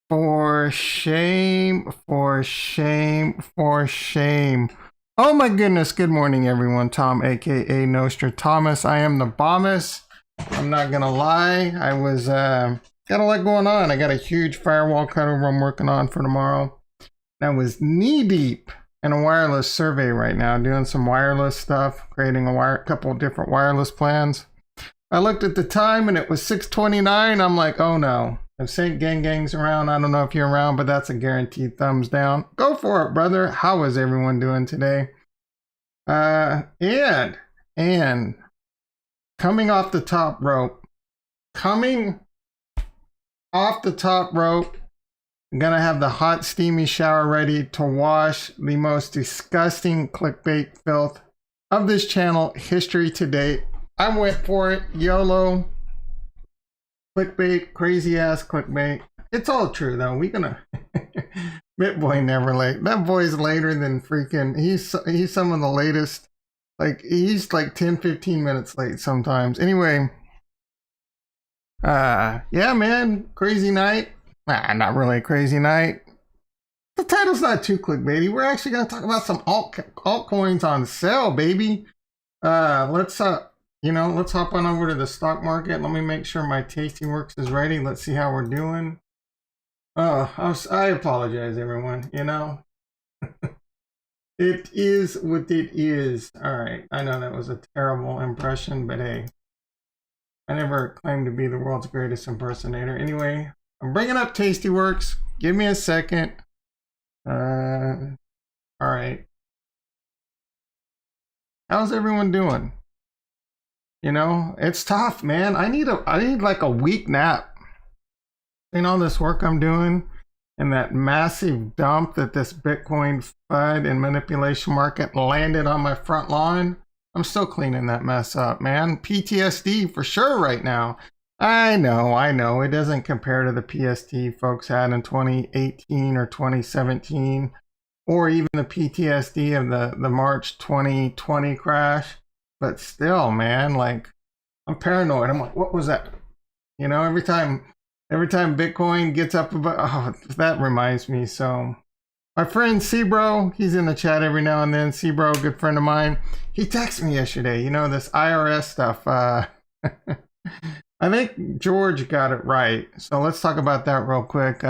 For shame, for shame, for shame. Oh my goodness, good morning everyone. Tom, aka Nostradamus. I am the bommus. I'm not gonna lie. I was got a lot going on. I got a huge firewall cutover I'm working on for tomorrow. I was knee deep in a wireless survey right now, doing some wireless stuff, creating a couple of different wireless plans. I looked at the time and it was 6:29. I'm like, oh no. If Saint Gang's around, I don't know if you're around, but that's a guaranteed thumbs down. Go for it, brother. How is everyone doing today? And coming off the top rope, I'm gonna have the hot steamy shower ready to wash the most disgusting clickbait filth of this channel history to date. I went for it. YOLO. Clickbait, crazy ass clickbait. It's all true though. We gonna BitBoy never late. That boy's later than freaking. He's some of the latest. Like he's like 10-15 minutes late sometimes. Anyway, yeah, man, crazy night. Not really a crazy night. The title's not too clickbaity. We're actually gonna talk about some altcoins on sale, baby. Let's hop on over to the stock market. Let me make sure my Tasty Works is ready. Let's see how we're doing. Oh, I apologize, everyone. You know, it is what it is. All right. I know that was a terrible impression, but hey, I never claimed to be the world's greatest impersonator. Anyway, I'm bringing up Tasty Works. Give me a second. All right. How's everyone doing? You know, it's tough, man. I need like a week nap. You know, this work I'm doing and that massive dump that this Bitcoin FUD and manipulation market landed on my front lawn. I'm still cleaning that mess up, man. PTSD for sure right now. I know. It doesn't compare to the PST folks had in 2018 or 2017, or even the PTSD of the March 2020 crash. But still, man, like, I'm paranoid. I'm like, what was that? You know, every time Bitcoin gets up above, oh, that reminds me. So my friend Cbro, he's in the chat every now and then. Cbro, good friend of mine. He texted me yesterday, you know, this IRS stuff. I think George got it right. So let's talk about that real quick.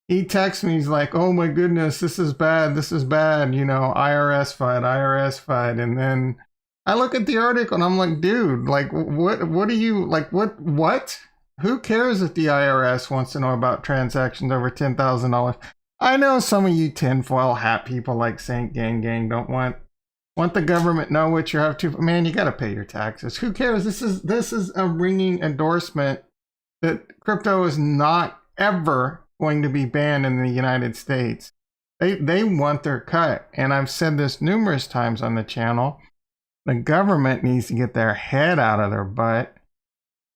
He texts me, he's like, oh my goodness, this is bad, you know, IRS FUD. And then I look at the article and I'm like, dude, like, what are you, like, what? Who cares if the IRS wants to know about transactions over $10,000? I know some of you tinfoil hat people like Saint Gang don't want the government know what you're up to, but man, you got to pay your taxes. Who cares? This is a ringing endorsement that crypto is not ever going to be banned in the United States. They want their cut. And I've said this numerous times on the channel. The government needs to get their head out of their butt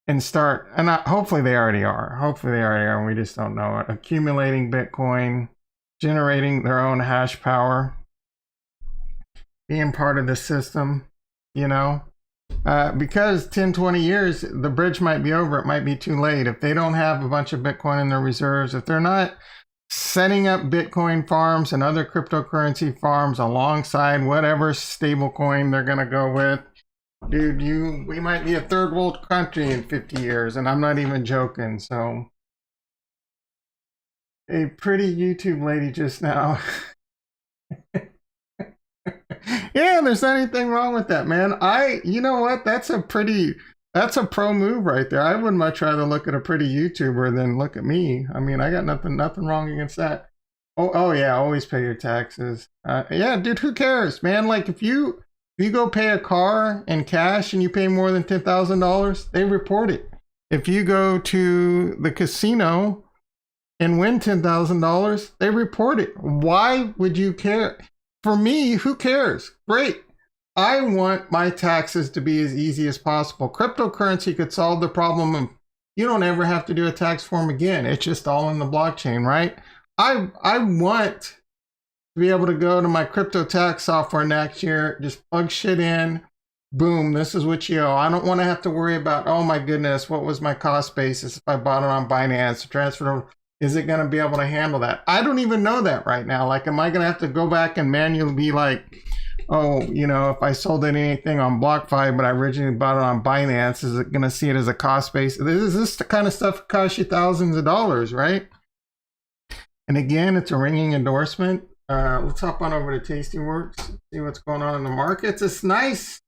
and start, and hopefully they already are. And we just don't know it. Accumulating Bitcoin, generating their own hash power, being part of the system, you know. Because 10-20 years, the bridge might be over. It might be too late. If they don't have a bunch of Bitcoin in their reserves, if they're not setting up Bitcoin farms and other cryptocurrency farms alongside whatever stablecoin they're going to go with, dude, we might be a third world country in 50 years. And I'm not even joking. So a pretty YouTube lady just now. Yeah, there's anything wrong with that, man. You know what? That's a pro move right there. I would much rather look at a pretty YouTuber than look at me. I mean, I got nothing wrong against that. Oh yeah, always pay your taxes. Yeah, dude, who cares, man? Like if you go pay a car in cash and you pay more than $10,000, they report it. If you go to the casino and win $10,000, they report it. Why would you care? For me, who cares? Great. I want my taxes to be as easy as possible. Cryptocurrency could solve the problem of you don't ever have to do a tax form again. It's just all in the blockchain, right? I want to be able to go to my crypto tax software next year, just plug shit in, boom, this is what you owe. I don't want to have to worry about, oh my goodness, what was my cost basis if I bought it on Binance, transferred over. Is it going to be able to handle that? I don't even know that right now. Like, am I going to have to go back and manually be like, oh, you know, if I sold anything on BlockFi, but I originally bought it on Binance, is it going to see it as a cost base? Is this the kind of stuff that costs you thousands of dollars, right? And again, it's a ringing endorsement. Let's hop on over to Tastyworks, see what's going on in the markets. It's nice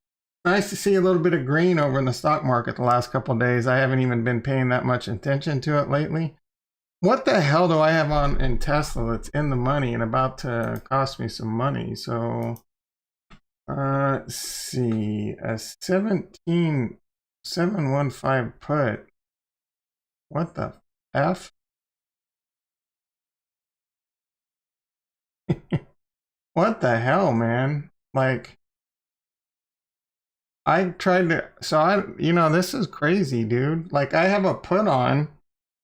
to see a little bit of green over in the stock market the last couple of days. I haven't even been paying that much attention to it lately. What the hell do I have on in Tesla that's in the money and about to cost me some money? So, let's see, a 17715 put. What the F? What the hell, man? Like, I tried to, you know, this is crazy, dude. Like, I have a put on.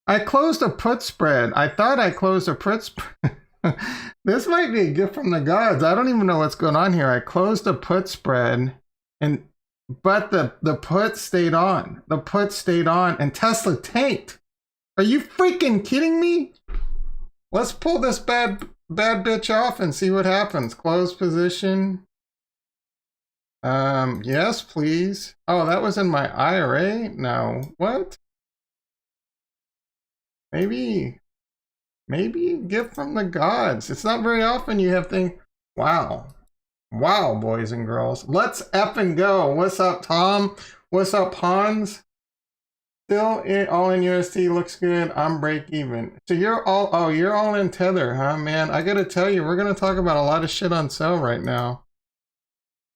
I closed a put spread. I thought I closed a put spread. This might be a gift from the gods. I don't even know what's going on here. I closed a put spread, but the put stayed on. The put stayed on, and Tesla tanked. Are you freaking kidding me? Let's pull this bad bitch off and see what happens. Close position. Yes, please. Oh, that was in my IRA? No. What? Maybe gift from the gods. It's not very often you have things. Wow, boys and girls. Let's effing go. What's up, Tom? What's up, Hans? Still all in USD, looks good. I'm break even. So you're all in Tether, huh, man? I gotta tell you, we're gonna talk about a lot of shit on sale right now.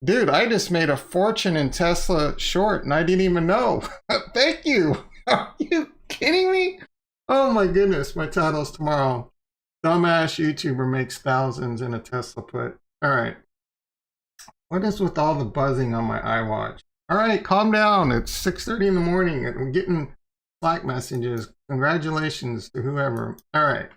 Dude, I just made a fortune in Tesla short and I didn't even know. Thank you. Are you kidding me? Oh my goodness, my title's tomorrow. Dumbass YouTuber makes thousands in a Tesla put. All right. What is with all the buzzing on my iWatch? All right, calm down. It's 6:30 in the morning and I'm getting Slack messages. Congratulations to whoever. All right.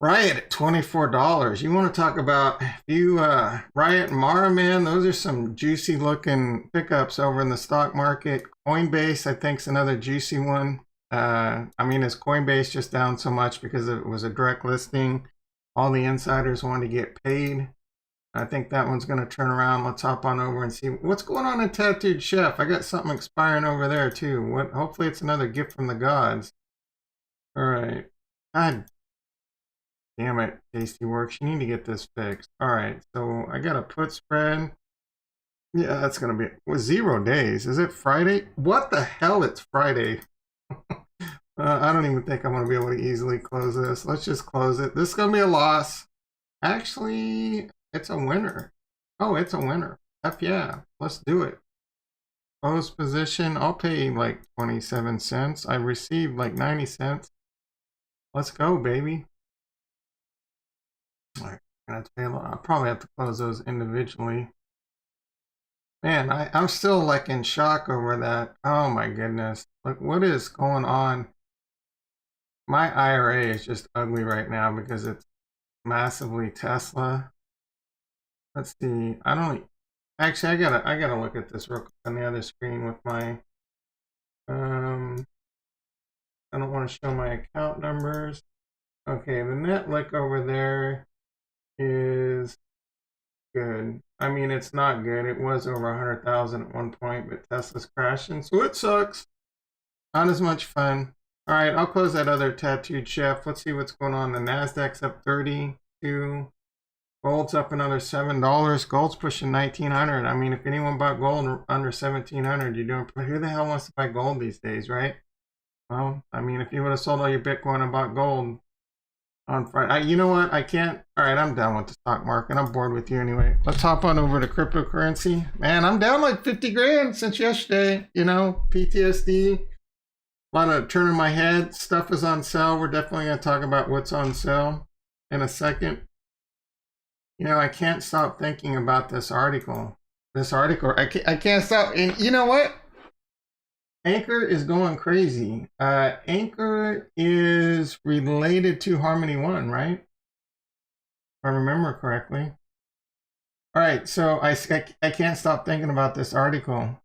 Riot at $24. You want to talk about Riot and Mara, man? Those are some juicy looking pickups over in the stock market. Coinbase, I think, is another juicy one. I mean, is Coinbase just down so much because it was a direct listing? All the insiders want to get paid. I think that one's going to turn around. Let's hop on over and see what's going on in Tattooed Chef. I got something expiring over there too. Hopefully it's another gift from the gods. All right. God damn it, Tastyworks. You need to get this fixed. All right. So I got a put spread. Yeah, that's going to be 0 days. Is it Friday? What the hell? It's Friday. I don't even think I'm going to be able to easily close this. Let's just close it. This is going to be a loss. Actually, it's a winner. Oh, it's a winner. F yeah. Let's do it. Close position. I'll pay like 27 cents. I received like 90 cents. Let's go, baby. All right. I'll probably have to close those individually. Man, I'm still like in shock over that. Oh my goodness. Like, what is going on? My IRA is just ugly right now because it's massively Tesla. Let's see. Actually, I gotta look at this real quick on the other screen with my I don't want to show my account numbers. Okay, the net lick over there is good. I mean, it's not good. It was over 100,000 at one point, but Tesla's crashing, so it sucks. Not as much fun. All right, I'll close that other Tattooed Chef. Let's see what's going on. The Nasdaq's up 32. Gold's up another $7. Gold's pushing 1,900. I mean, if anyone bought gold under 1,700, you're doing. Who the hell wants to buy gold these days, right? Well, I mean, if you would have sold all your Bitcoin and bought gold on Friday, you know what? I can't. All right, I'm done with the stock market. I'm bored with you anyway. Let's hop on over to cryptocurrency. Man, I'm down like 50 grand since yesterday. You know, PTSD. A lot of turning my head. Stuff is on sale. We're definitely going to talk about what's on sale in a second. You know, I can't stop thinking about this article. I can't stop. And you know what? Anchor is going crazy. Anchor is related to Harmony One, right? If I remember correctly. All right, so I can't stop thinking about this article.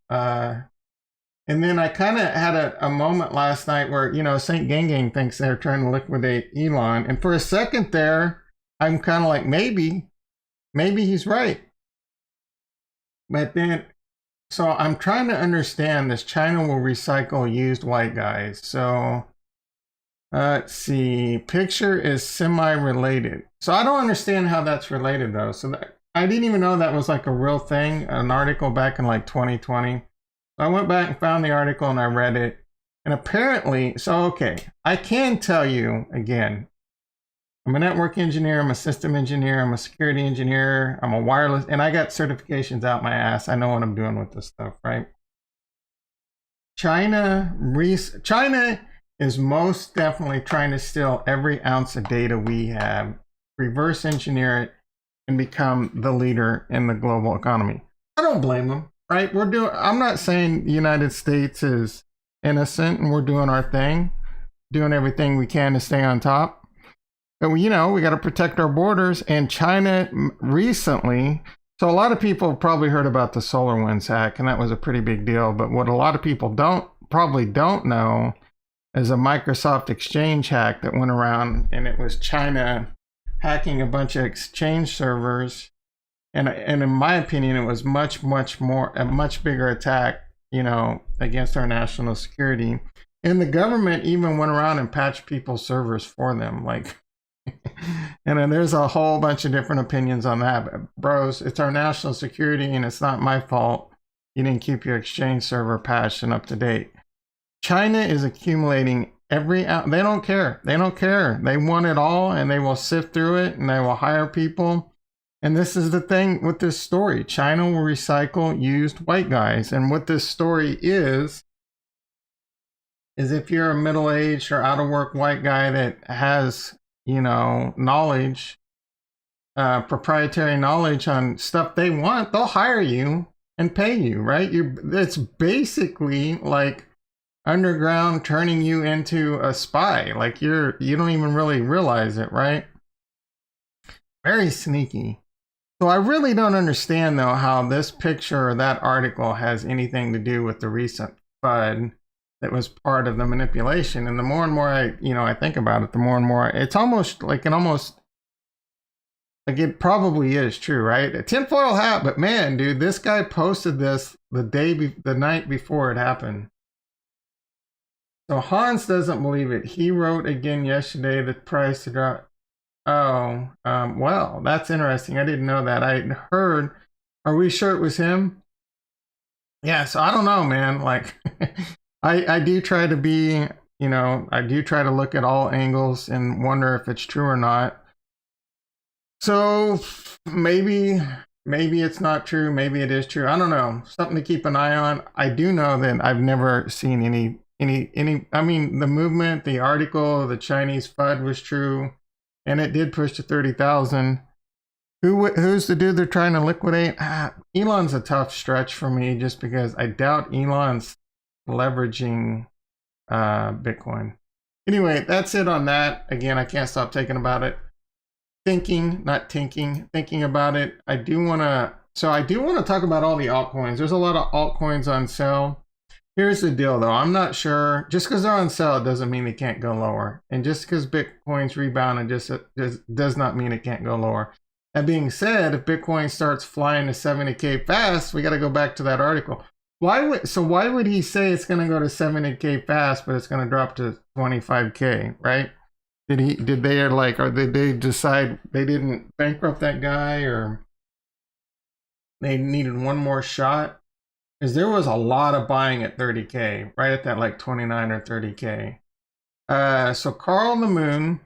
And then I kind of had a moment last night where, you know, St. Gang thinks they're trying to liquidate Elon. And for a second there, I'm kind of like, maybe he's right. But then, so I'm trying to understand this. China will recycle used white guys. So let's see. Picture is semi-related. So I don't understand how that's related though. So I didn't even know that was like a real thing, an article back in like 2020. So I went back and found the article and I read it. And apparently, so okay, I can tell you again, I'm a network engineer, I'm a system engineer, I'm a security engineer, I'm a wireless, and I got certifications out my ass. I know what I'm doing with this stuff, right? China is most definitely trying to steal every ounce of data we have, reverse engineer it, and become the leader in the global economy. I don't blame them, right? I'm not saying the United States is innocent and we're doing our thing, doing everything we can to stay on top. But, you know, we got to protect our borders. And China recently, so a lot of people have probably heard about the SolarWinds hack, and that was a pretty big deal. But what a lot of people probably don't know is a Microsoft Exchange hack that went around, and it was China hacking a bunch of Exchange servers. And in my opinion, it was a much bigger attack, you know, against our national security. And the government even went around and patched people's servers for them, like. And then there's a whole bunch of different opinions on that. But bros, it's our national security and it's not my fault you didn't keep your Exchange server patched and up to date. China is accumulating they don't care. They don't care. They want it all and they will sift through it and they will hire people. And this is the thing with this story. China will recycle used white guys. And what this story is if you're a middle-aged or out-of-work white guy that has, you know, knowledge, proprietary knowledge on stuff they want, they'll hire you and pay you, right? It's basically like underground turning you into a spy. Like you don't even really realize it, right? Very sneaky. So I really don't understand though how this picture or that article has anything to do with the recent FUD that was part of the manipulation. And the more and more I think about it, the more and more it's almost like it probably is true, right? A tinfoil hat, but man, dude, this guy posted this the night before it happened. So Hans doesn't believe it. He wrote again yesterday the price to drop. Oh, well, that's interesting. I didn't know that. I heard. Are we sure it was him? Yeah. So I don't know, man. Like. I do try to be, you know, I do try to look at all angles and wonder if it's true or not. So maybe it's not true. Maybe it is true. I don't know. Something to keep an eye on. I do know that I've never seen any, I mean, the movement, the article, the Chinese FUD was true. And it did push to 30,000. Who's the dude they're trying to liquidate? Elon's a tough stretch for me just because I doubt Elon's leveraging Bitcoin. Anyway, that's it on that. Again, I can't stop thinking about it. Thinking about it. I do want to talk about all the altcoins. There's a lot of altcoins on sale. Here's the deal though. I'm not sure. Just because they're on sale doesn't mean they can't go lower. And just because Bitcoin's rebounding just does not mean it can't go lower. That being said, if Bitcoin starts flying to 70K fast, we got to go back to that article. Why would he say it's going to go to 70K fast, but it's going to drop to 25K, right? Did they decide they didn't bankrupt that guy or they needed one more shot? Because there was a lot of buying at 30K, right at that like 29 or 30K. So Carl on the Moon,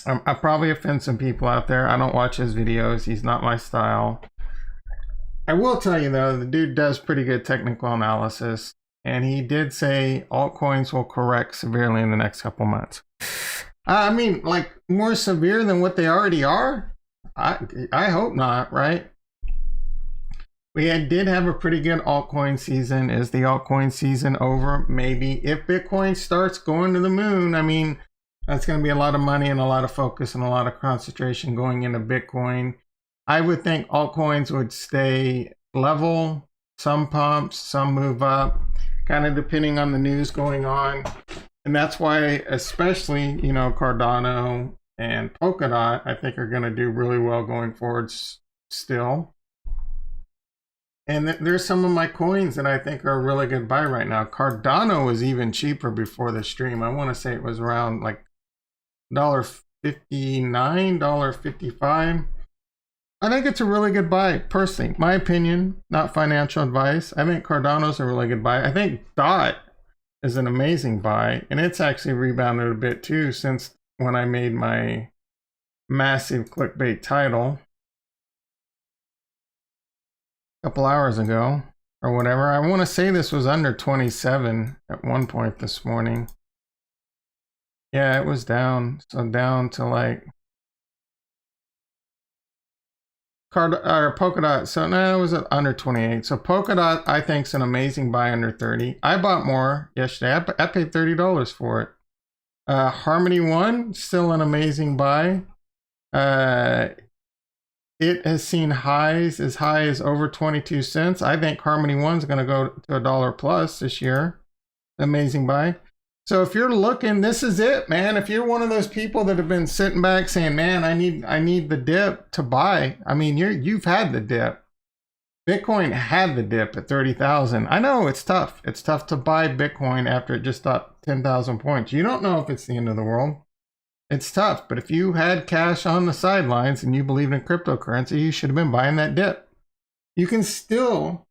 I probably offend some people out there. I don't watch his videos. He's not my style. I will tell you though, the dude does pretty good technical analysis, and he did say altcoins will correct severely in the next couple months. I mean, like more severe than what they already are? I hope not, right? We did have a pretty good altcoin season. Is the altcoin season over? Maybe. If Bitcoin starts going to the moon, I mean, that's going to be a lot of money and a lot of focus and a lot of concentration going into Bitcoin. I would think altcoins would stay level, some pumps, some move up. kind of depending on the news going on. And that's why, especially, you know, Cardano and Polkadot, I think are going to do really well going forward still. And there's some of my coins that I think are a really good buy right now. Cardano was even cheaper before the stream. I want to say it was around like $1.59, $1.55. I think it's a really good buy, personally. My opinion, not financial advice. I think Cardano's a really good buy. I think DOT is an amazing buy, and it's actually rebounded a bit too since when I made my massive clickbait title a couple hours ago or whatever. I want to say this was under 27 at one point this morning. Yeah, it was down. So down to like Polkadot. So no, it was under 28. So Polkadot, I think, is an amazing buy under 30. I bought more yesterday. I paid $30 for it. Harmony One, still an amazing buy. It has seen highs as high as over 22 cents. I think Harmony One's going to go to $1 plus this year. Amazing buy. So if you're looking, this is it, man. If you're one of those people that have been sitting back saying, man, I need the dip to buy. I mean, you've had the dip. Bitcoin had the dip at 30,000. I know it's tough. It's tough to buy Bitcoin after it just stopped 10,000 points. You don't know if it's the end of the world. It's tough, but if you had cash on the sidelines and you believed in cryptocurrency, you should have been buying that dip. You can still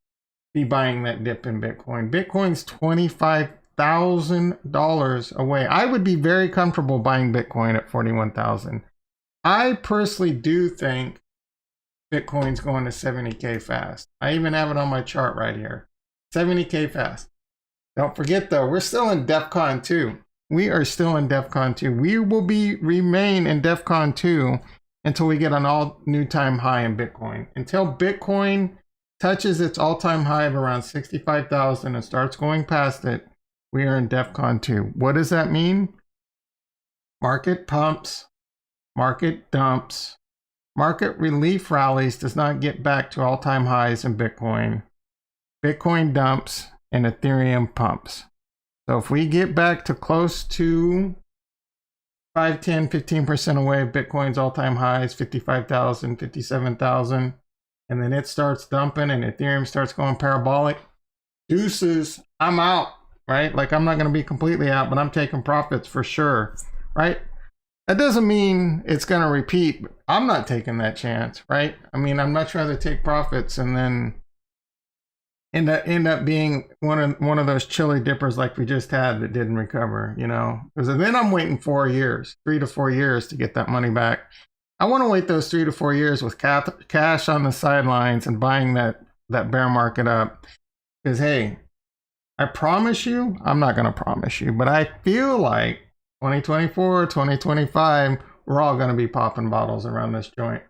be buying that dip in Bitcoin. Bitcoin's $25,000 away. I would be very comfortable buying Bitcoin at 41,000. I personally do think Bitcoin's going to 70K fast. I even have it on my chart right here. 70K fast. Don't forget though, we're still in DEFCON 2. We are still in DEFCON 2. We will remain in DEFCON 2 until we get an all new time high in Bitcoin. Until Bitcoin touches its all-time high of around 65,000 and starts going past it, we are in DEFCON 2. What does that mean? Market pumps, market dumps, market relief rallies does not get back to all-time highs in Bitcoin. Bitcoin dumps and Ethereum pumps. So if we get back to close to 5, 10, 15% away of Bitcoin's all-time highs, 55,000, 57,000, and then it starts dumping and Ethereum starts going parabolic, deuces, I'm out, right? Like I'm not going to be completely out, but I'm taking profits for sure, right? That doesn't mean it's going to repeat. I'm not taking that chance, right? I mean, I'd much rather take profits and then end up being one of those chili dippers like we just had that didn't recover, you know, because then I'm waiting 4 years, 3 to 4 years to get that money back. I want to wait those 3 to 4 years with cash on the sidelines and buying that bear market up. Because hey, I promise you, I'm not going to promise you, but I feel like 2024, 2025, we're all going to be popping bottles around this joint.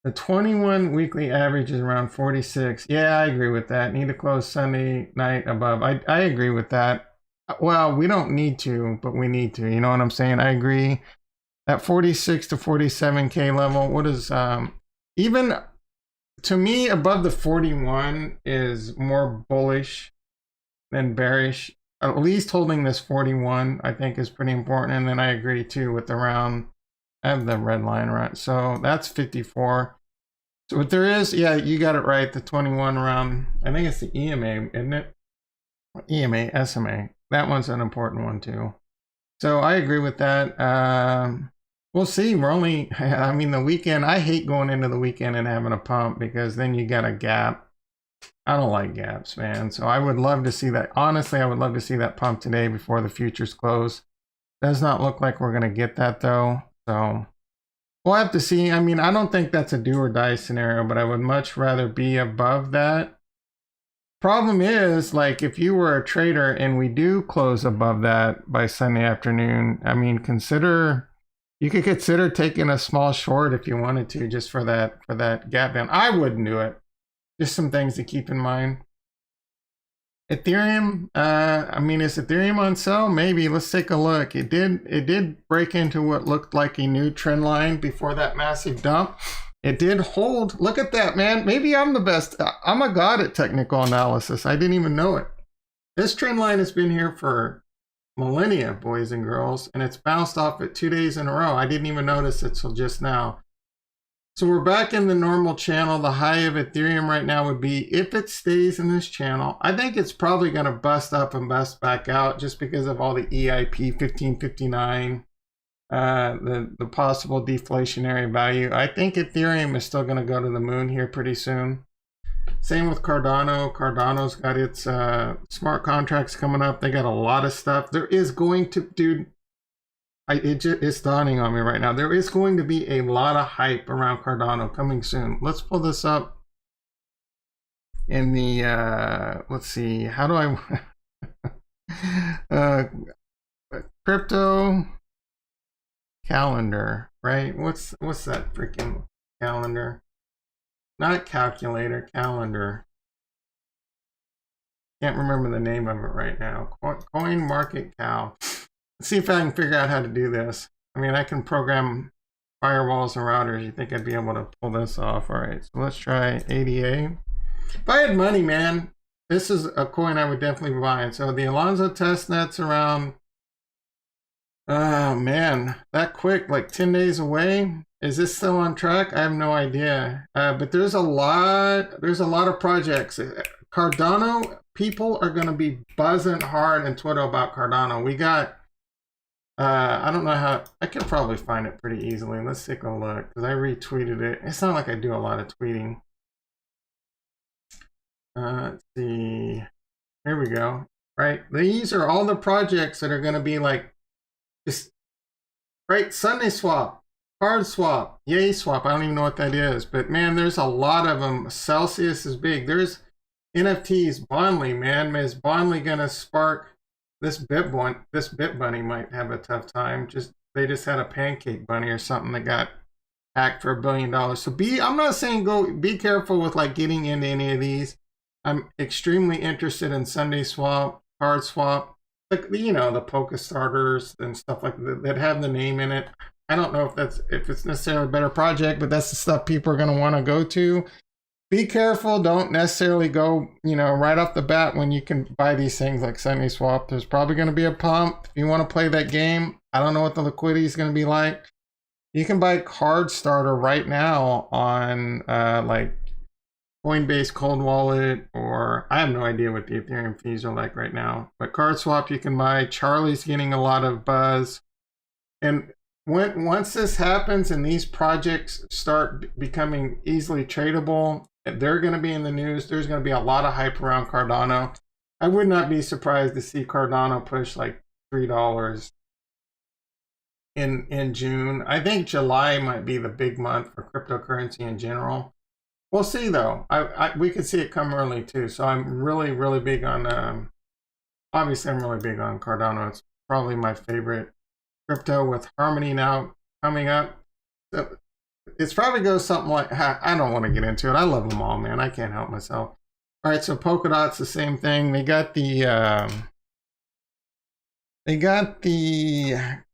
The 21 weekly average is around 46. Yeah, I agree with that. Need to close Sunday night above. I agree with that. Well, we don't need to, but we need to. You know what I'm saying? I agree. That 46 to 47K level, what is, even to me, above the 41 is more bullish than bearish. At least holding this 41, I think, is pretty important. And then I agree too with around, I have the red line right. So that's 54. So what there is, yeah, you got it right. The 21 around, I think it's the EMA, isn't it? EMA, SMA. That one's an important one too. So I agree with that. We'll see. We're only, I mean, the weekend, I hate going into the weekend and having a pump because then you got a gap. I don't like gaps, man. So I would love to see that. Honestly, I would love to see that pump today before the futures close. Does not look like we're going to get that though. So we'll have to see. I mean, I don't think that's a do or die scenario, but I would much rather be above that. Problem is, like, if you were a trader and we do close above that by Sunday afternoon, I mean, you could consider taking a small short if you wanted to, just for that gap down. I wouldn't do it. Just some things to keep in mind. Ethereum, I mean, is Ethereum on sale? Maybe. Let's take a look. It did break into what looked like a new trend line before that massive dump. It did hold. Look at that, man. Maybe I'm the best. I'm a god at technical analysis. I didn't even know it. This trend line has been here for millennia, boys and girls, and it's bounced off it 2 days in a row. I didn't even notice it till just now. So we're back in the normal channel. The high of Ethereum right now would be, if it stays in this channel, I think it's probably going to bust up and bust back out just because of all the EIP 1559, the possible deflationary value. I think Ethereum is still going to go to the moon here pretty soon. Same with Cardano. Cardano's got its smart contracts coming up. They got a lot of stuff. There is going to, dude, it's dawning on me right now. There is going to be a lot of hype around Cardano coming soon. Let's pull this up in the, let's see, how do I, crypto calendar, right? What's that freaking calendar? Not calculator, calendar. Can't remember the name of it right now. Coin Market Cal. Let's see if I can figure out how to do this. I mean, I can program firewalls and routers. You think I'd be able to pull this off? All right, so let's try ADA. If I had money, man, this is a coin I would definitely buy. So the Alonzo testnet's around, oh man, that quick, like 10 days away. Is this still on track? I have no idea. But there's a lot of projects. Cardano, people are going to be buzzing hard in Twitter about Cardano. We got, I don't know how, I can probably find it pretty easily. Let's take a look because I retweeted it. It's not like I do a lot of tweeting. Let's see. Here we go. Right. These are all the projects that are going to be like, just, right. Sunday Swap. Card Swap, Yay Swap, I don't even know what that is, but man, there's a lot of them. Celsius is big. There's NFTs, Bondly, man. Is Bondly gonna spark this Bit Bunny might have a tough time. They just had a pancake bunny or something that got hacked for $1 billion. So I'm not saying be careful with like getting into any of these. I'm extremely interested in Sunday Swap, Card Swap, like the Polka starters and stuff like that have the name in it. I don't know if it's necessarily a better project, but that's the stuff people are going to want to go to. Be careful. Don't necessarily go, right off the bat when you can buy these things like Sunday Swap. There's probably going to be a pump. If you want to play that game, I don't know what the liquidity is going to be like. You can buy Card Starter right now on like Coinbase Cold Wallet, or I have no idea what the Ethereum fees are like right now. But Card Swap you can buy. Charlie's getting a lot of buzz. And once this happens and these projects start becoming easily tradable, they're going to be in the news. There's going to be a lot of hype around Cardano. I would not be surprised to see Cardano push like $3 in June. I think July might be the big month for cryptocurrency in general. We'll see though. We could see it come early too. So I'm really big on, obviously I'm really big on Cardano. It's probably my favorite crypto with Harmony now coming up. So it's probably goes something like, I don't want to get into it. I love them all, man. I can't help myself. All right, so Polkadot's the same thing. They got the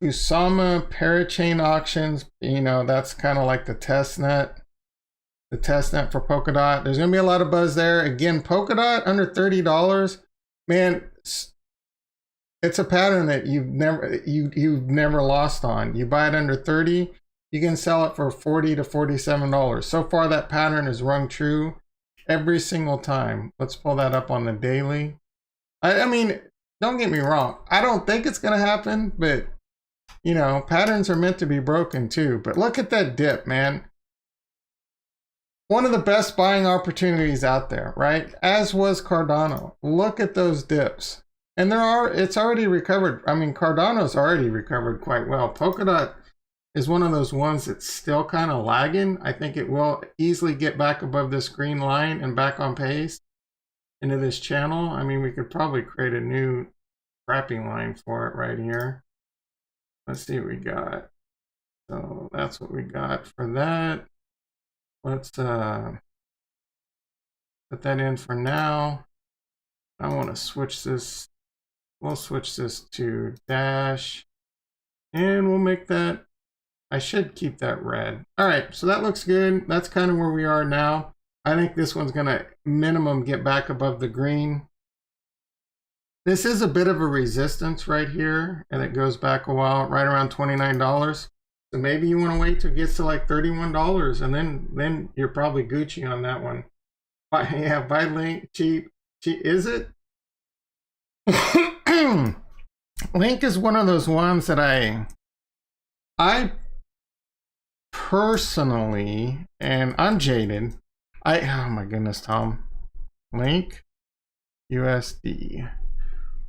Kusama parachain auctions. That's kind of like the test net for Polkadot. There's gonna be a lot of buzz there. Again, Polkadot under $30, man. It's a pattern that you've never lost on. You buy it under 30, you can sell it for $40 to $47. So far, that pattern has rung true every single time. Let's pull that up on the daily. I mean, don't get me wrong. I don't think it's going to happen, but patterns are meant to be broken too. But look at that dip, man. One of the best buying opportunities out there, right? As was Cardano. Look at those dips. And it's already recovered. I mean, Cardano's already recovered quite well. Polkadot is one of those ones that's still kind of lagging. I think it will easily get back above this green line and back on pace into this channel. I mean, we could probably create a new wrapping line for it right here. Let's see what we got. So that's what we got for that. Let's put that in for now. I want to switch this. We'll switch this to dash, and we'll make that, I should keep that red. All right, so that looks good. That's kind of where we are now. I think this one's gonna minimum get back above the green. This is a bit of a resistance right here, and it goes back a while, right around $29. So maybe you want to wait till it gets to like $31, and then you're probably Gucci on that one. Yeah, buy Link cheap. Is it? Link is one of those ones that I personally, and I'm jaded. Oh my goodness, Tom. Link USD.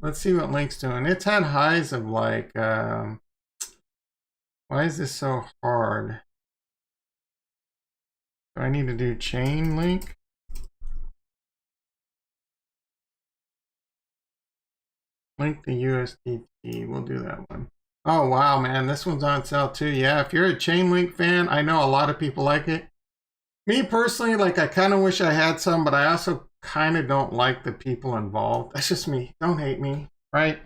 Let's see what Link's doing. It's had highs of like, why is this so hard? Do I need to do chain Link? Link the USDT, we'll do that one. Oh wow, man, this one's on sale too. Yeah, if you're a chain Link fan, I know a lot of people like it. Me personally, like I kind of wish I had some, but I also kind of don't like the people involved. That's just me. Don't hate me, right?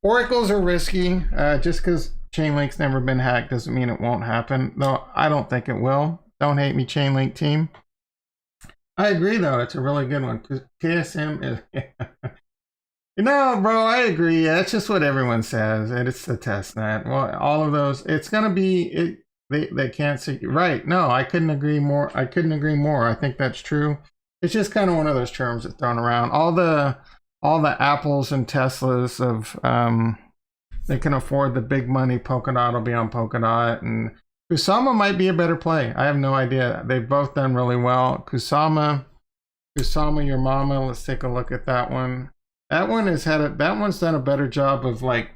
Oracles are risky. Just because Chainlink's never been hacked doesn't mean it won't happen. Though I don't think it will. Don't hate me, Chainlink team. I agree, though. It's a really good one. KSM is... No, bro, I agree. That's just what everyone says. And it's the test net. Well, all of those, it's going to be... They can't see... Right. No, I couldn't agree more. I couldn't agree more. I think that's true. It's just kind of one of those terms that's thrown around. All the Apples and Teslas of they can afford the big money. Polkadot will be on Polkadot, and Kusama might be a better play. I have no idea. They've both done really well. Kusama, your mama. Let's take a look at that one. That one's done a better job of like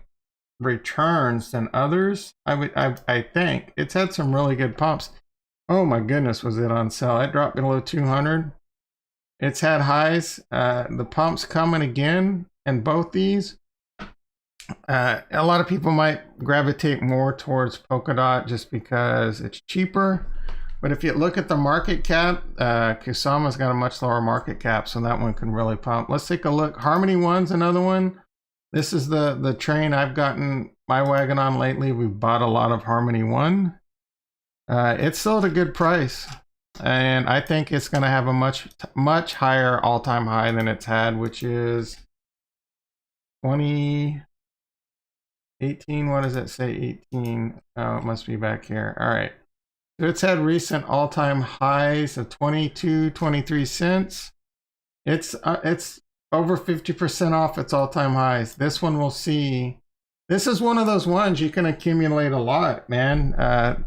returns than others. I think it's had some really good pumps. Oh my goodness, was it on sale? It dropped below 200. It's had highs. The pump's coming again, and both these. A lot of people might gravitate more towards Polkadot just because it's cheaper. But if you look at the market cap, Kusama's got a much lower market cap, so that one can really pump. Let's take a look. Harmony One's another one. This is the train I've gotten my wagon on lately. We've bought a lot of Harmony One. It's still at a good price. And I think it's going to have a much higher all-time high than it's had, which is 2018. What does it say? 18. Oh, it must be back here. All right. So it's had recent all-time highs of 22, 23 cents. It's over 50% off its all-time highs. This one we'll see. This is one of those ones you can accumulate a lot, man.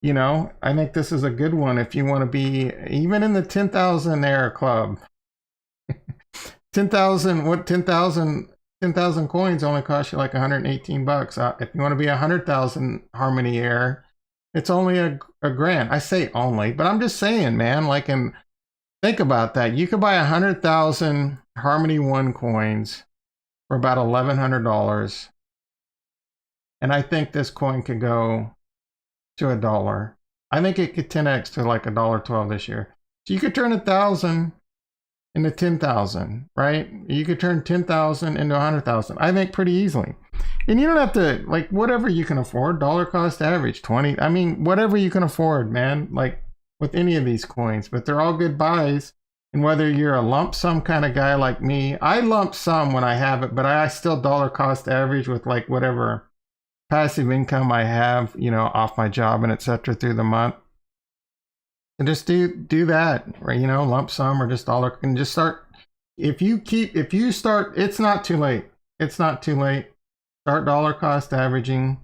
You know, I think this is a good one if you want to be even in the 10,000 air club. 10,000 coins only cost you like 118 bucks. If you want to be 100,000 Harmony Air, it's only a grand. I say only, but I'm just saying, man, like, and think about that. You could buy 100,000 Harmony One coins for about $1,100. And I think this coin could go to $1. I think it could 10x to like $1.12 this year. So you could turn 1,000 into 10,000, right? You could turn 10,000 into 100,000. I think pretty easily. And you don't have to, like, whatever you can afford. Dollar cost average 20. I mean, whatever you can afford, man. Like with any of these coins, but they're all good buys. And whether you're a lump sum kind of guy like me, I lump sum when I have it, but I still dollar cost average with like whatever passive income I have, you know, off my job and etc. through the month. And just do that, right? You know, lump sum or just dollar, and just start. If you start, it's not too late. It's not too late. Start dollar cost averaging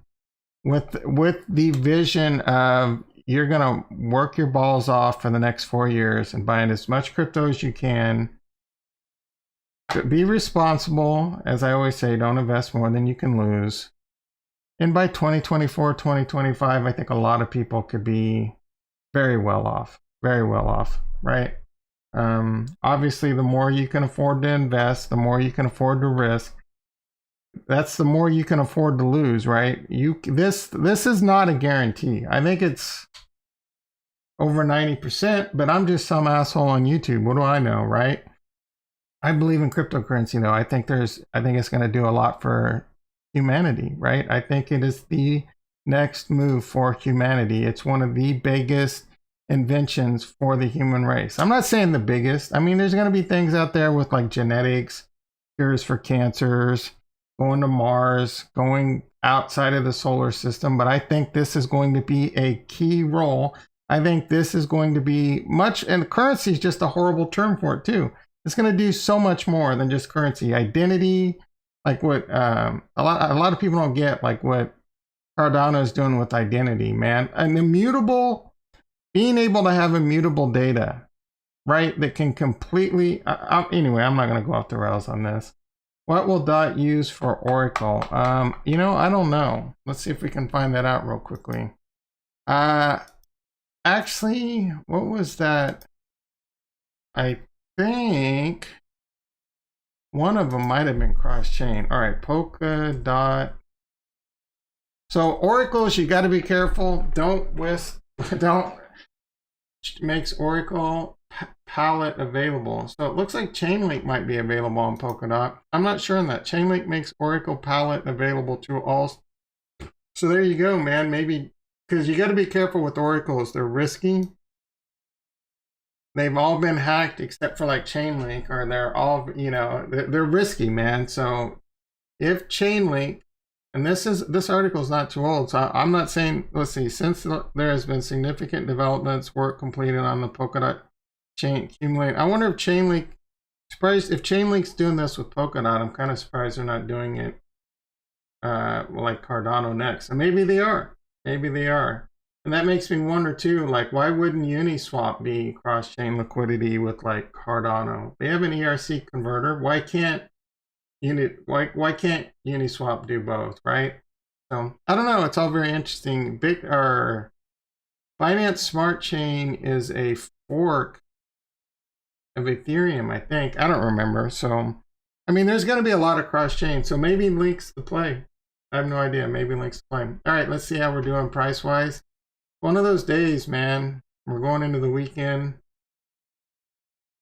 with the vision of you're gonna work your balls off for the next 4 years and buying as much crypto as you can. But be responsible, as I always say. Don't invest more than you can lose. And by 2024, 2025, I think a lot of people could be very well off, right? Obviously, the more you can afford to invest, the more you can afford to risk. That's the more you can afford to lose, right? This is not a guarantee. I think it's over 90%, but I'm just some asshole on YouTube. What do I know, right? I believe in cryptocurrency, though. I think it's going to do a lot for humanity, right? I think it is the next move for humanity. It's one of the biggest inventions for the human race. I'm not saying the biggest. I mean, there's going to be things out there with like genetics cures for cancers, going to Mars, going outside of the solar system. But I think this is going to be a key role. I think this is going to be much, and currency is just a horrible term for it too. It's going to do so much more than just currency. Identity, like what a lot of people don't get, like what Cardano is doing with identity, man. An immutable, being able to have immutable data, right? That can completely, anyway, I'm not going to go off the rails on this. What will DOT use for Oracle? You know, I don't know. Let's see if we can find that out real quickly. Actually, what was that? I think one of them might have been cross-chain. All right, Polkadot. So oracles, you got to be careful. Don't makes Oracle palette available. So it looks like Chainlink might be available on Polkadot. I'm not sure on that. Chainlink makes Oracle palette available to all. So there you go, man. Maybe because you got to be careful with oracles. They're risky. They've all been hacked except for like Chainlink, or they're all, you know, they're risky, man. So if Chainlink, and this article is not too old, so I'm not saying, let's see, since there has been significant developments, work completed on the Polkadot chain accumulate. I wonder if Chainlink, surprised if Chainlink's doing this with Polkadot. I'm kind of surprised they're not doing it like Cardano next. And maybe they are. Maybe they are. And that makes me wonder too, like, why wouldn't Uniswap be cross-chain liquidity with like Cardano? They have an ERC converter. Why can't Uniswap do both, right? So I don't know. It's all very interesting. Binance Smart Chain is a fork of Ethereum, I think. I don't remember. So, I mean, there's going to be a lot of cross-chain. So maybe Link's the play. I have no idea. Maybe Link's the play. All right, let's see how we're doing price-wise. One of those days, man. We're going into the weekend.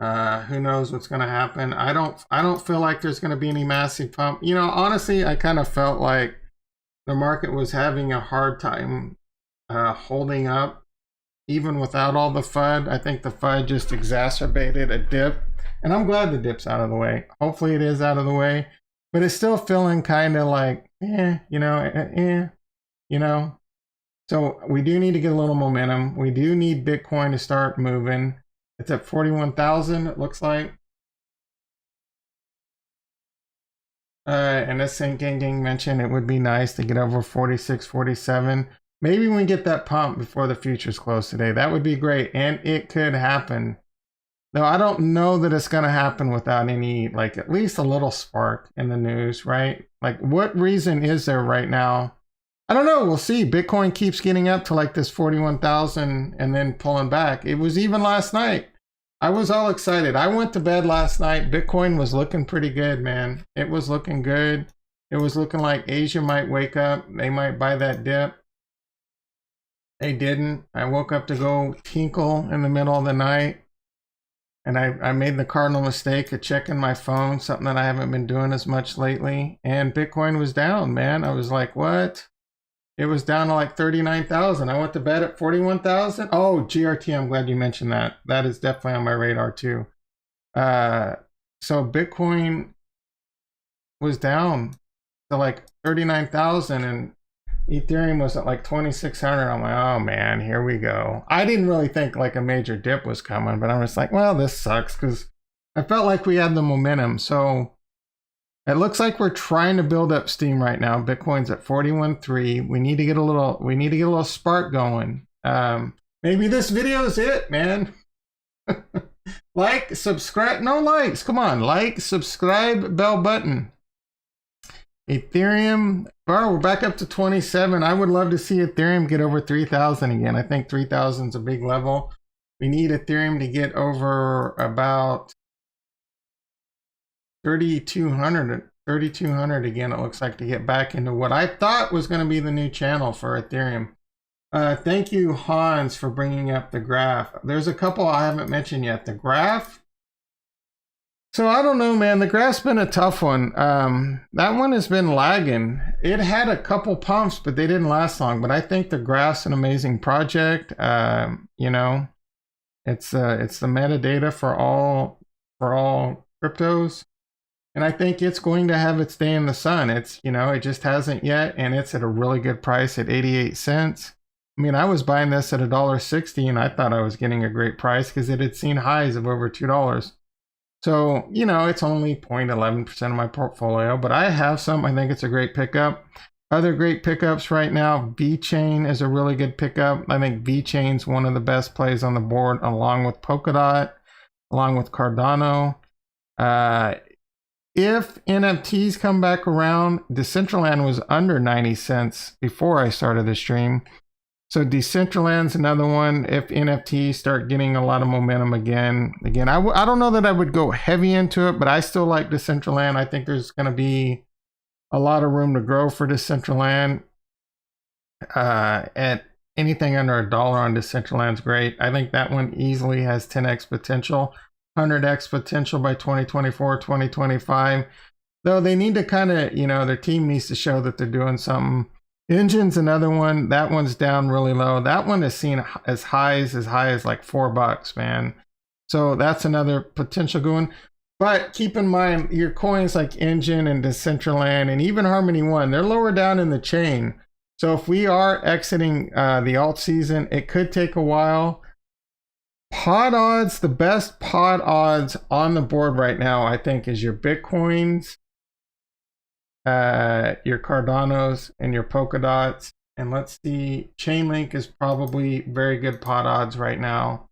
Who knows what's going to happen? I don't feel like there's going to be any massive pump. You know, honestly, I kind of felt like the market was having a hard time holding up, even without all the FUD. I think the FUD just exacerbated a dip, and I'm glad the dip's out of the way. Hopefully, it is out of the way, but it's still feeling kind of like, you know. So we do need to get a little momentum. We do need Bitcoin to start moving. It's at 41,000, it looks like. And as Saint Gang mentioned, it would be nice to get over 46, 47. Maybe we can get that pump before the futures close today. That would be great. And it could happen. Though I don't know that it's going to happen without any, like, at least a little spark in the news, right? Like, what reason is there right now? I don't know. We'll see. Bitcoin keeps getting up to like this 41,000 and then pulling back. It was even last night. I was all excited. I went to bed last night. Bitcoin was looking pretty good, man. It was looking good. It was looking like Asia might wake up. They might buy that dip. They didn't. I woke up to go tinkle in the middle of the night. And I made the cardinal mistake of checking my phone, something that I haven't been doing as much lately. And Bitcoin was down, man. I was like, what? It was down to like 39,000. I went to bed at 41,000. Oh, GRT, I'm glad you mentioned that. That is definitely on my radar too. So Bitcoin was down to like 39,000 and Ethereum was at like 2,600. I'm like, oh man, here we go. I didn't really think like a major dip was coming, but I'm just like, well, this sucks because I felt like we had the momentum. So it looks like we're trying to build up steam right now. Bitcoin's at 41.3. We need to get a little spark going. Maybe this video is it, man. Like, subscribe, no likes. Come on, like, subscribe, bell button. Ethereum, well, we're back up to 27. I would love to see Ethereum get over 3,000 again. I think 3,000 is a big level. We need Ethereum to get over about 3,200 again, it looks like, to get back into what I thought was going to be the new channel for Ethereum. Thank you, Hans, for bringing up the graph. There's a couple I haven't mentioned yet. The graph. So I don't know, man. The graph's been a tough one. That one has been lagging. It had a couple pumps, but they didn't last long. But I think the graph's an amazing project. You know, it's the metadata for all cryptos. And I think it's going to have its day in the sun. It's, you know, it just hasn't yet, and it's at a really good price at 88 cents. I mean, I was buying this at $1.60 and I thought I was getting a great price because it had seen highs of over $2. So, you know, it's only 0.11% of my portfolio, but I have some. I think it's a great pickup. Other great pickups right now, VeChain is a really good pickup. I think VeChain's one of the best plays on the board, along with Polkadot, along with Cardano. If NFTs come back around, Decentraland was under 90 cents before I started the stream. So Decentraland's another one. If NFTs start getting a lot of momentum again, I don't know that I would go heavy into it, but I still like Decentraland. I think there's going to be a lot of room to grow for Decentraland. At anything under $1 on Decentraland's great. I think that one easily has 10x potential, 100x potential by 2024, 2025. Though they need to kind of, you know, their team needs to show that they're doing something. Engine's another one. That one's down really low. That one is seen as high as like $4, man. So that's another potential going. But keep in mind, your coins like Engine and Decentraland and even Harmony One, they're lower down in the chain. So if we are exiting the alt season, it could take a while. Pod odds, the best pod odds on the board right now, I think, is your Bitcoins, your Cardanos, and your Polkadots. And let's see, Chainlink is probably very good pod odds right now.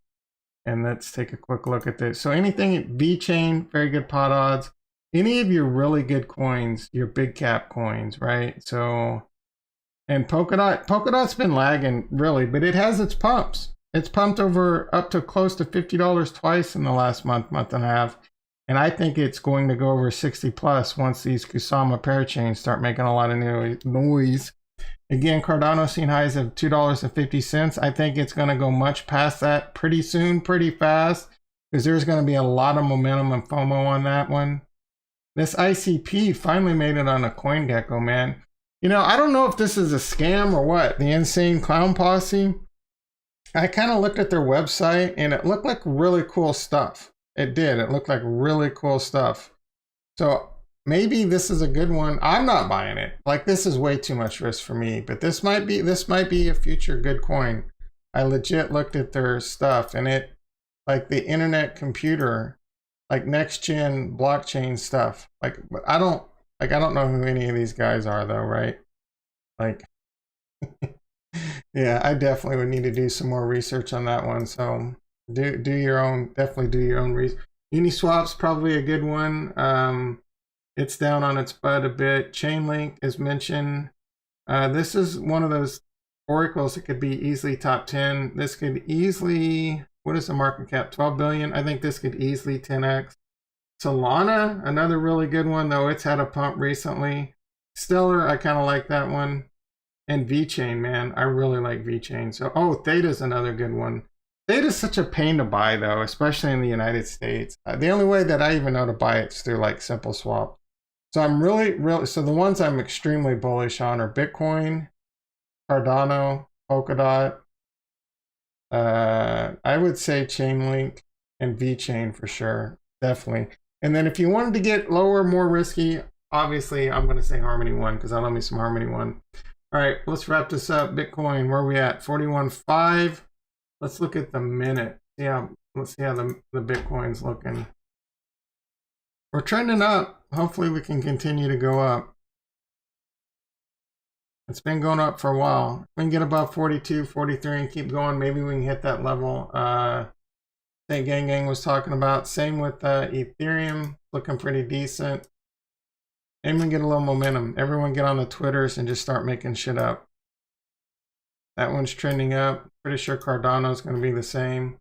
And let's take a quick look at this. So anything VeChain, very good pod odds. Any of your really good coins, your big cap coins, right? So, and Polkadot's been lagging really, but it has its pumps. It's pumped over up to close to $50 twice in the last month and a half. And I think it's going to go over 60 plus once these Kusama parachains start making a lot of noise. Again, Cardano seen highs of $2.50. I think it's going to go much past that pretty soon, pretty fast, because there's going to be a lot of momentum and FOMO on that one. This ICP finally made it on a CoinGecko, man. You know, I don't know if this is a scam or what. The Insane Clown Posse. I kind of looked at their website and it looked like really cool stuff. It did. It looked like really cool stuff. So maybe this is a good one. I'm not buying it. Like, this is way too much risk for me, but this might be a future good coin. I legit looked at their stuff and it, like the internet computer, like next gen blockchain stuff. Like, but I don't know who any of these guys are though, right? Like, yeah, I definitely would need to do some more research on that one. So definitely do your own research. Uniswap's probably a good one. It's down on its butt a bit. Chainlink is mentioned. This is one of those oracles that could be easily top 10. This could easily, what is the market cap? 12 billion. I think this could easily 10x. Solana, another really good one, though it's had a pump recently. Stellar, I kind of like that one. And VeChain, man, I really like VeChain. So, oh, Theta's another good one. Theta's such a pain to buy, though, especially in the United States. The only way that I even know to buy it is through like Simple Swap. So I'm really, so the ones I'm extremely bullish on are Bitcoin, Cardano, Polkadot. I would say Chainlink and VeChain for sure, definitely. And then if you wanted to get lower, more risky, obviously I'm going to say Harmony One because I love me some Harmony One. All right, let's wrap this up. Bitcoin, where are we at? 41.5. Let's look at the minute. Let's see how the Bitcoin's looking. We're trending up. Hopefully we can continue to go up. It's been going up for a while. If we can get above 42, 43 and keep going, maybe we can hit that level. That Gang was talking about. Same with Ethereum, looking pretty decent. And we get a little momentum. Everyone get on the Twitters and just start making shit up. That one's trending up. Pretty sure Cardano's going to be the same.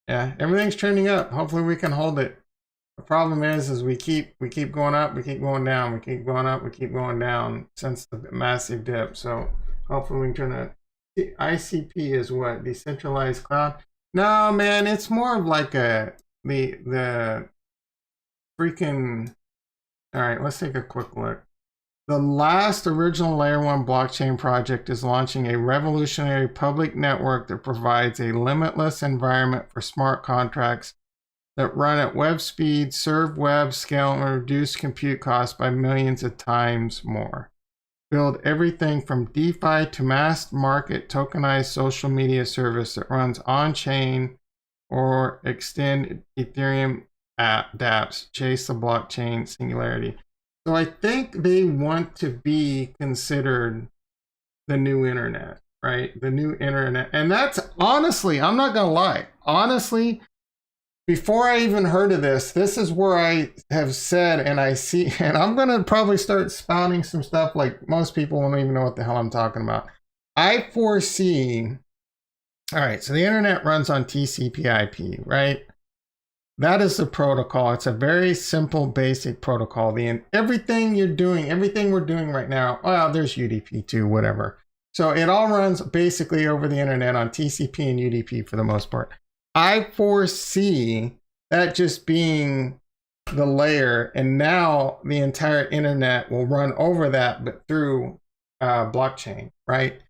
Yeah, everything's trending up. Hopefully we can hold it. The problem is we keep going up, we keep going down, we keep going up, we keep going down since the massive dip. So hopefully we can turn that. The ICP is what? Decentralized cloud? No, man, it's more of like the freaking. All right, let's take a quick look. The last original Layer 1 blockchain project is launching a revolutionary public network that provides a limitless environment for smart contracts that run at web speed, serve web scale, and reduce compute costs by millions of times more. Build everything from DeFi to mass market tokenized social media service that runs on-chain or extend Ethereum dApps, chase the blockchain singularity. So I think they want to be considered the new internet, right? The new internet. And that's honestly, I'm not going to lie. Honestly, before I even heard of this, this is where I have said, and I see, and I'm going to probably start spouting some stuff like most people won't even know what the hell I'm talking about. I foresee, all right, so the internet runs on TCP/IP, right? That is the protocol. It's a very simple, basic protocol. Everything you're doing, everything we're doing right now, well, there's UDP too, whatever. So it all runs basically over the internet on TCP and UDP for the most part. I foresee that just being the layer, and now the entire internet will run over that, but through blockchain, right?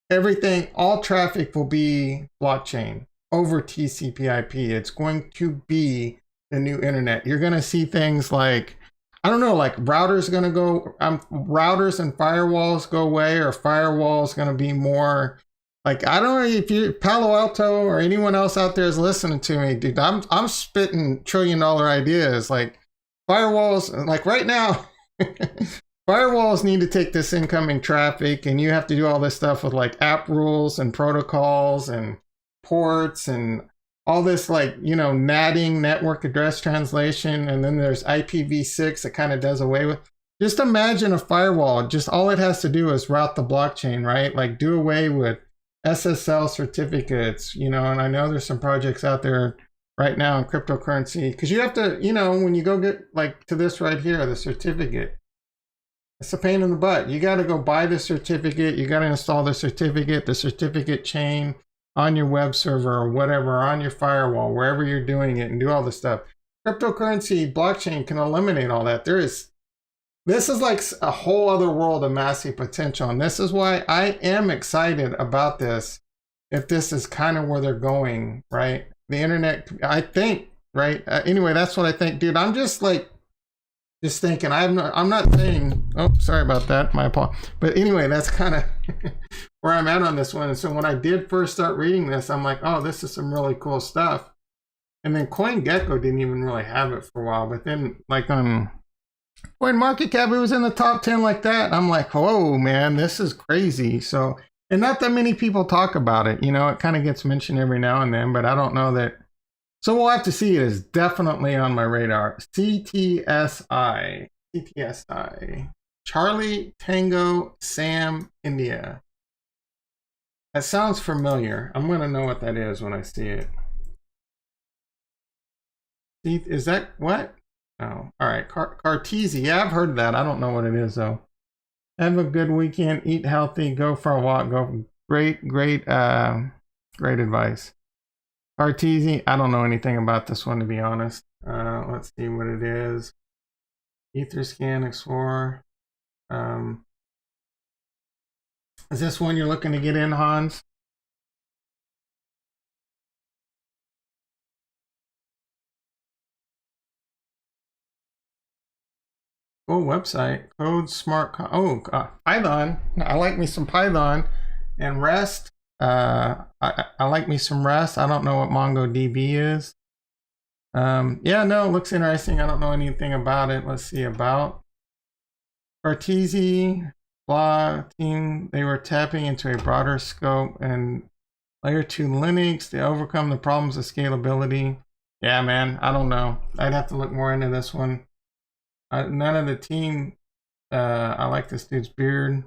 Everything, all traffic will be blockchain over TCP/IP. It's going to be the new internet. You're going to see things like, I don't know, like routers going to go, routers and firewalls go away, or firewalls going to be more like, I don't know if you, Palo Alto or anyone else out there is listening to me, dude. I'm spitting $1 trillion ideas. Like firewalls, like right now, firewalls need to take this incoming traffic, and you have to do all this stuff with like app rules and protocols and ports and all this, like, you know, NATing, network address translation, and then there's IPv6 that kind of does away with. Just imagine a firewall, just all it has to do is route the blockchain, right? Like do away with SSL certificates, you know, and I know there's some projects out there right now in cryptocurrency, because you have to, you know, when you go get like to this right here, the certificate, it's a pain in the butt. You got to go buy the certificate, you got to install the certificate chain on your web server or whatever, on your firewall, wherever you're doing it, and do all this stuff. Cryptocurrency blockchain can eliminate all that. This is like a whole other world of massive potential. And this is why I am excited about this. If this is kind of where they're going, right? The internet, I think, right? Anyway, that's what I think, dude. I'm just like, just thinking, I'm not saying, oh, sorry about that, my apologies. But anyway, that's kind of where I'm at on this one. And so when I did first start reading this, I'm like, oh, this is some really cool stuff. And then CoinGecko didn't even really have it for a while. But then like on CoinMarketCap, it was in the top 10 like that. I'm like, whoa, man, this is crazy. So, and not that many people talk about it. You know, it kind of gets mentioned every now and then, but I don't know that. So we'll have to see. It is definitely on my radar. CTSI. Charlie Tango Sam India. That sounds familiar. I'm going to know what that is when I see it. Is that what? Oh, all right. Cartesi. Yeah, I've heard of that. I don't know what it is, though. Have a good weekend. Eat healthy. Go for a walk. Great advice. Cartesi, I don't know anything about this one, to be honest. Let's see what it is. Etherscan Explorer. Is this one you're looking to get in, Hans? Oh, website. Code Smart. Python. I like me some Python. And REST. I like me some REST. I don't know what MongoDB is. Yeah, no, it looks interesting. I don't know anything about it. Let's see, about Cartesi, blah, team. They were tapping into a broader scope and layer 2 Linux to overcome the problems of scalability. Yeah, man, I don't know. I'd have to look more into this one. None of the team. I like this dude's beard.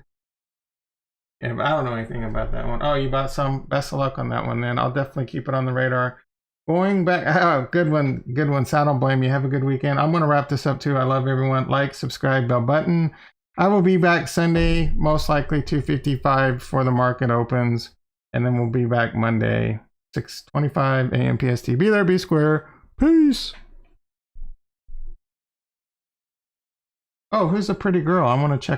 Yeah, but I don't know anything about that one. Oh, you bought some? Best of luck on that one, then. I'll definitely keep it on the radar. Going back, oh, good one, so I don't blame you. Have a good weekend. I'm going to wrap this up too. I love everyone. Like, subscribe, bell button. I will be back Sunday, most likely 2:55 before the market opens. And then we'll be back Monday, 6:25 a.m. PST. Be there, be square. Peace. Oh, who's the pretty girl? I want to check her.